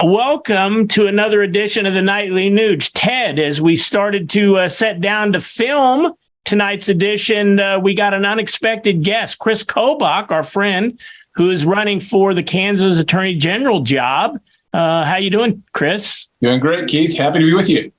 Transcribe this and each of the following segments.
Welcome to another edition of the Nightly Nuge. Ted, as we started to set down to film tonight's edition, we got an unexpected guest, Kris Kobach, our friend, who is running for the Kansas Attorney General job. How you doing, Kris? Doing great, Keith. Happy to be with you.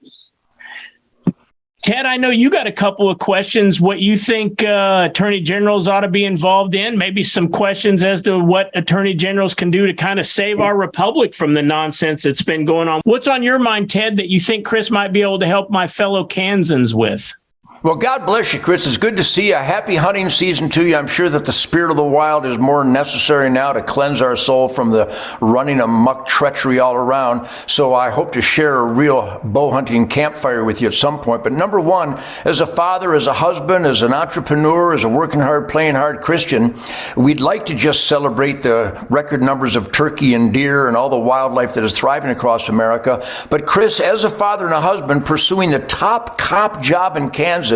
Ted, I know you got a couple of questions, what you think attorney generals ought to be involved in, maybe some questions as to what attorney generals can do to kind of save our republic from the nonsense that's been going on. What's on your mind, Ted, that you think Kris might be able to help my fellow Kansans with? Well, God bless you, Kris. It's good to see you. Happy hunting season to you. I'm sure that the spirit of the wild is more necessary now to cleanse our soul from the running amok treachery all around. So I hope to share a real bow hunting campfire with you at some point. But number one, as a father, as a husband, as an entrepreneur, as a working hard, playing hard Christian, we'd like to just celebrate the record numbers of turkey and deer and all the wildlife that is thriving across America. But Kris, as a father and a husband pursuing the top cop job in Kansas,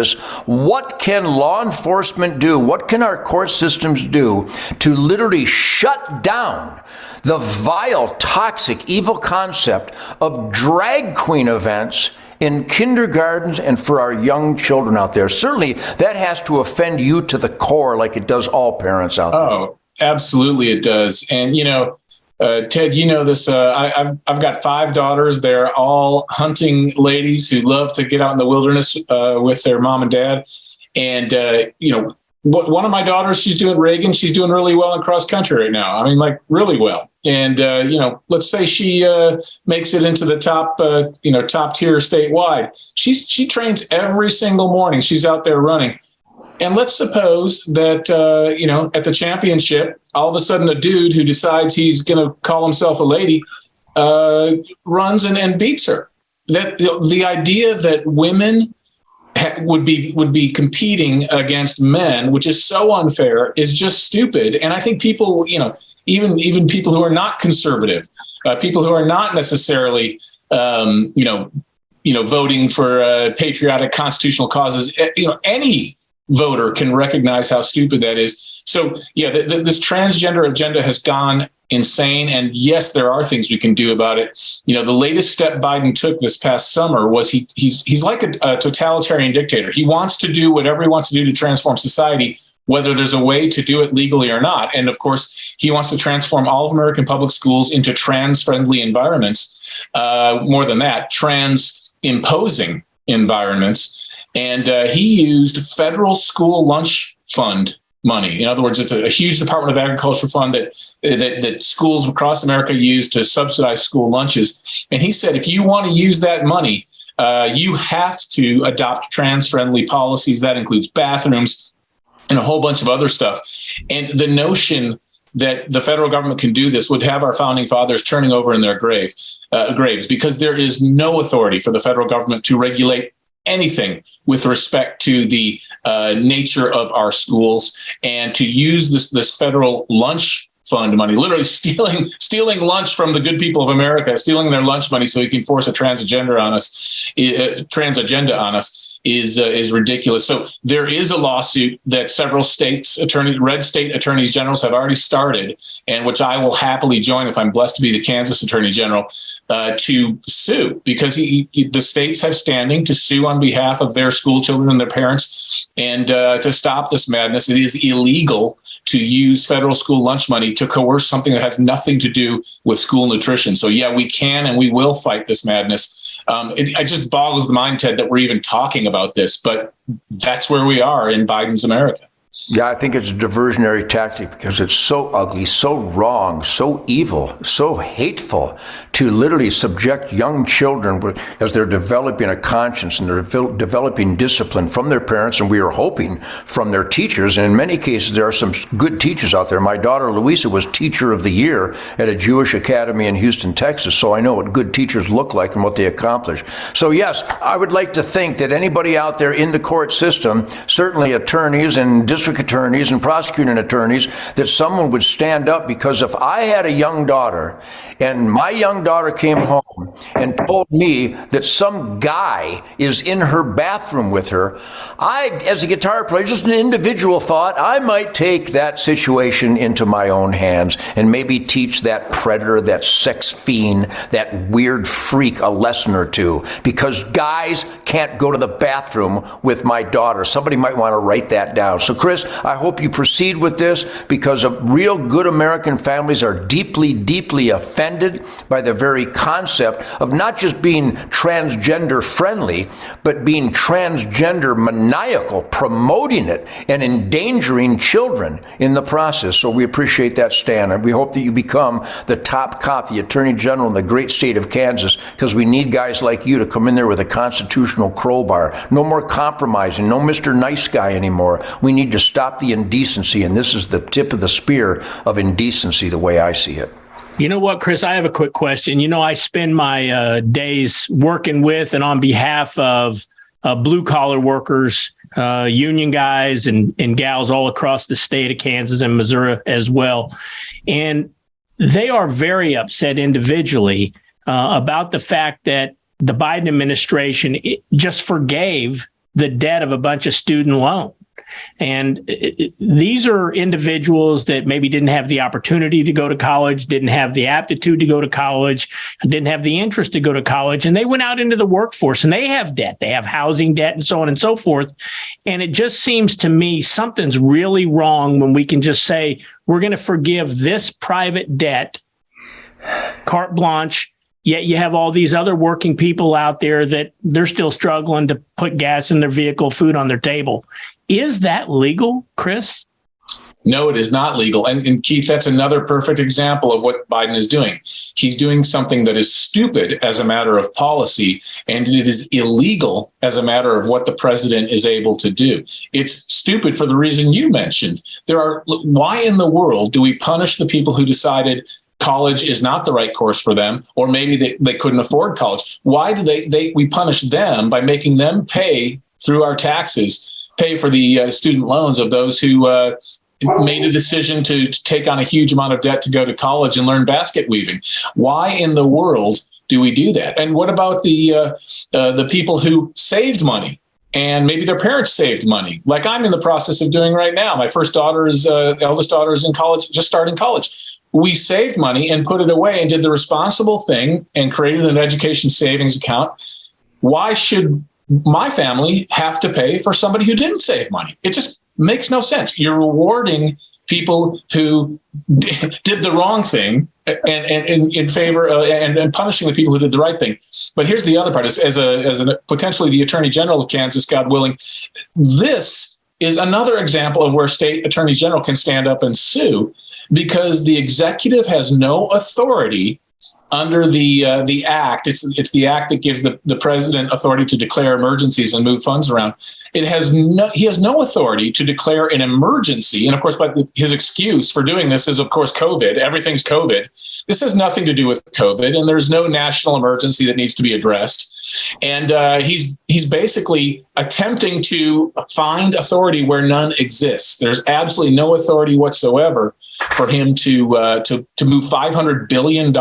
what can law enforcement do? What can our court systems do to literally shut down the vile, toxic, evil concept of drag queen events in kindergartens and for our young children out there? Certainly, that has to offend you to the core like it does all parents out there. Oh, absolutely it does. And, Ted, you know this. I've got 5 daughters. They're all hunting ladies who love to get out in the wilderness with their mom and dad. And, one of my daughters, she's doing Reagan. She's doing really well in cross country right now. I mean, like really well. And, let's say she makes it into the top tier statewide. She trains every single morning. She's out there running. And let's suppose that, at the championship, all of a sudden a dude who decides he's going to call himself a lady runs and beats her. That the idea that women would be competing against men, which is so unfair, is just stupid. And I think people, even people who are not conservative, people who are not necessarily, voting for patriotic constitutional causes, any voter can recognize how stupid that is. So, yeah, this transgender agenda has gone insane. And yes, there are things we can do about it. The latest step Biden took this past summer was he's like a totalitarian dictator. He wants to do whatever he wants to do to transform society, whether there's a way to do it legally or not. And of course, he wants to transform all of American public schools into trans-friendly environments. More than that, trans-imposing environments. And he used federal school lunch fund money. In other words, it's a huge Department of Agriculture fund that schools across America use to subsidize school lunches. And he said, if you want to use that money, you have to adopt trans-friendly policies. That includes bathrooms and a whole bunch of other stuff. And the notion that the federal government can do this would have our founding fathers turning over in their graves, because there is no authority for the federal government to regulate anything with respect to the nature of our schools, and to use this federal lunch fund money, literally stealing lunch from the good people of America, stealing their lunch money so he can force a trans agenda on us, is ridiculous. So there is a lawsuit that several red state attorneys generals have already started, and which I will happily join if I'm blessed to be the Kansas Attorney General, to sue, because the states have standing to sue on behalf of their school children and their parents, and to stop this madness. It is illegal to use federal school lunch money to coerce something that has nothing to do with school nutrition. So yeah, we can and we will fight this madness. It just boggles the mind, Ted, that we're even talking about this, but that's where we are in Biden's America. Yeah, I think it's a diversionary tactic because it's so ugly, so wrong, so evil, so hateful to literally subject young children as they're developing a conscience and they're developing discipline from their parents, and we are hoping from their teachers. And in many cases, there are some good teachers out there. My daughter, Louisa, was Teacher of the Year at a Jewish academy in Houston, Texas, so I know what good teachers look like and what they accomplish. So yes, I would like to think that anybody out there in the court system, certainly attorneys and district attorneys and prosecuting attorneys, that someone would stand up, because if I had a young daughter and my young daughter came home home and told me that some guy is in her bathroom with her, I, as a guitar player, just an individual thought, I might take that situation into my own hands and maybe teach that predator, that sex fiend, that weird freak a lesson or two, because guys can't go to the bathroom with my daughter. Somebody might want to write that down. So, Kris, I hope you proceed with this, because real good American families are deeply, deeply offended by the very concept of not just being transgender friendly, but being transgender maniacal, promoting it and endangering children in the process. So we appreciate that stand, and we hope that you become the top cop, the Attorney General in the great state of Kansas, because we need guys like you to come in there with a constitutional crowbar. No more compromising, no Mr. Nice Guy anymore. We need to stop the indecency, and this is the tip of the spear of indecency, the way I see it. You know what, Kris, I have a quick question. You know, I spend my days working with and on behalf of blue collar workers, union guys and gals all across the state of Kansas and Missouri as well. And they are very upset individually about the fact that the Biden administration just forgave the debt of a bunch of student loans. And these are individuals that maybe didn't have the opportunity to go to college, didn't have the aptitude to go to college, didn't have the interest to go to college, and they went out into the workforce and they have debt. They have housing debt and so on and so forth. And it just seems to me something's really wrong when we can just say, we're going to forgive this private debt, carte blanche, yet you have all these other working people out there that they're still struggling to put gas in their vehicle, food on their table. Is that legal, Kris? No, it is not legal. And Keith, that's another perfect example of what Biden is doing. He's doing something that is stupid as a matter of policy, and it is illegal as a matter of what the president is able to do. It's stupid for the reason you mentioned. Why in the world do we punish the people who decided college is not the right course for them, or maybe they couldn't afford college? Why do we punish them by making them pay through our taxes, pay for the student loans of those who made a decision to take on a huge amount of debt to go to college and learn basket weaving? Why in the world do we do that? And what about the people who saved money and maybe their parents saved money, like I'm in the process of doing right now? My eldest daughter is in college, just starting college. We saved money and put it away and did the responsible thing and created an education savings account. Why should my family have to pay for somebody who didn't save money? It just makes no sense. You're rewarding people who did the wrong thing and in favor and punishing the people who did the right thing. But here's the other part: as potentially the Attorney General of Kansas, God willing, this is another example of where state attorneys general can stand up and sue, because the executive has no authority under the act. It's the act that gives the president authority to declare emergencies and move funds around. He has no authority to declare an emergency. And of course, but his excuse for doing this is, of course, COVID. Everything's COVID. This has nothing to do with COVID, and there's no national emergency that needs to be addressed. And he's basically attempting to find authority where none exists. There's absolutely no authority whatsoever for him to move $500 billion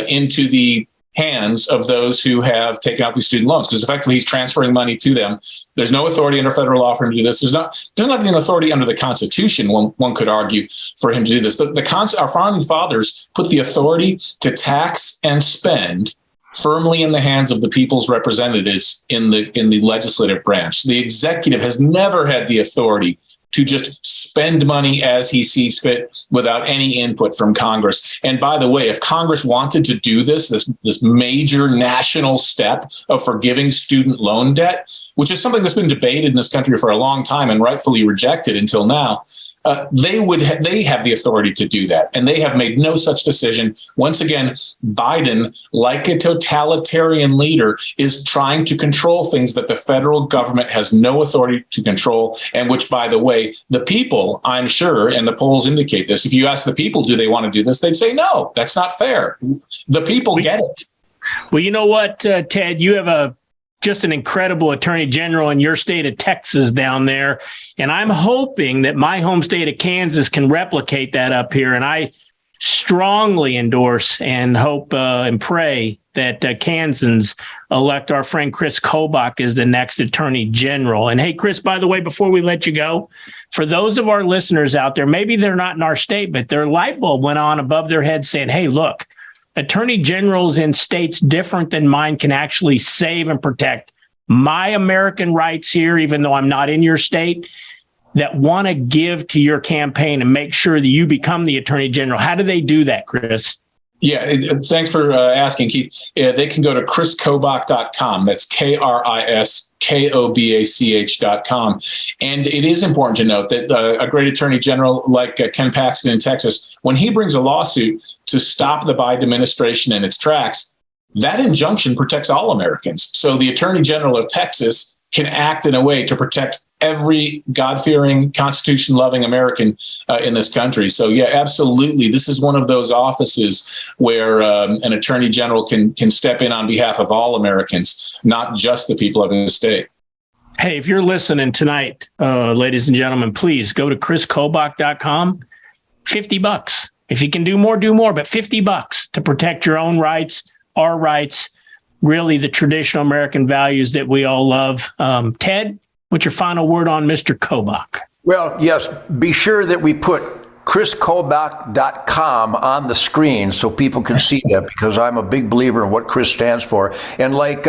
into the hands of those who have taken out these student loans, because effectively he's transferring money to them. There's no authority under federal law for him to do this. There's not even an authority under the Constitution, one could argue, for him to do this. Our founding fathers put the authority to tax and spend firmly in the hands of the people's representatives in the legislative branch. The executive has never had the authority to just spend money as he sees fit without any input from Congress. And by the way, if Congress wanted to do this major national step of forgiving student loan debt, which is something that's been debated in this country for a long time and rightfully rejected until now, they have the authority to do that. And they have made no such decision. Once again, Biden, like a totalitarian leader, is trying to control things that the federal government has no authority to control. And which, by the way, the people, I'm sure, and the polls indicate this, if you ask the people, do they want to do this? They'd say, no, that's not fair. The people get it. Well, you know what, Ted, you have just an incredible attorney general in your state of Texas down there. And I'm hoping that my home state of Kansas can replicate that up here. And I strongly endorse and hope and pray that Kansans elect our friend Kris Kobach as the next Attorney General. And hey, Kris, by the way, before we let you go, for those of our listeners out there, maybe they're not in our state, but their light bulb went on above their head saying, hey, look, attorney generals in states different than mine can actually save and protect my American rights here, even though I'm not in your state, that want to give to your campaign and make sure that you become the attorney general. How do they do that, Kris? Yeah, thanks for asking, Keith. They can go to kriskobach.com. That's KRISKOBACH.com. And it is important to note that a great attorney general like Ken Paxton in Texas, when he brings a lawsuit to stop the Biden administration in its tracks, that injunction protects all Americans. So the attorney general of Texas can act in a way to protect every God-fearing, Constitution-loving American in this country. So, yeah, absolutely. This is one of those offices where an attorney general can step in on behalf of all Americans, not just the people of the state. Hey, if you're listening tonight, ladies and gentlemen, please go to kriskobach.com. $50. If you can do more, but $50 to protect your own rights, our rights, really the traditional American values that we all love. Ted, what's your final word on Mr. Kobach? Well, yes, be sure that we put kriskobach.com on the screen so people can see that, because I'm a big believer in what Kris stands for. And like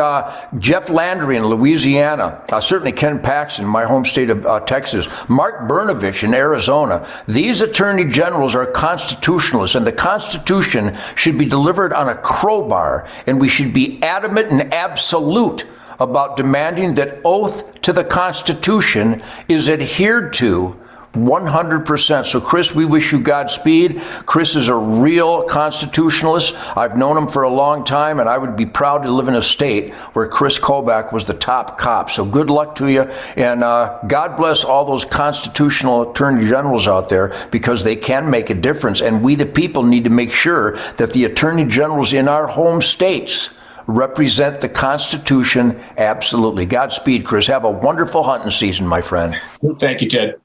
Jeff Landry in Louisiana, certainly Ken Paxton in my home state of Texas, Mark Brnovich in Arizona, these attorney generals are constitutionalists, and the Constitution should be delivered on a crowbar, and we should be adamant and absolute about demanding that oath to the Constitution is adhered to 100%. So, Kris, we wish you Godspeed. Kris is a real constitutionalist. I've known him for a long time, and I would be proud to live in a state where Kris Kobach was the top cop. So good luck to you, and God bless all those constitutional attorney generals out there, because they can make a difference. And we, the people, need to make sure that the attorney generals in our home states represent the Constitution absolutely. Godspeed, Kris. Have a wonderful hunting season, my friend. Thank you, Ted.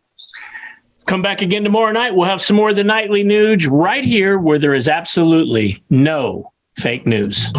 Come back again tomorrow night. We'll have some more of the Nightly News right here, where there is absolutely no fake news.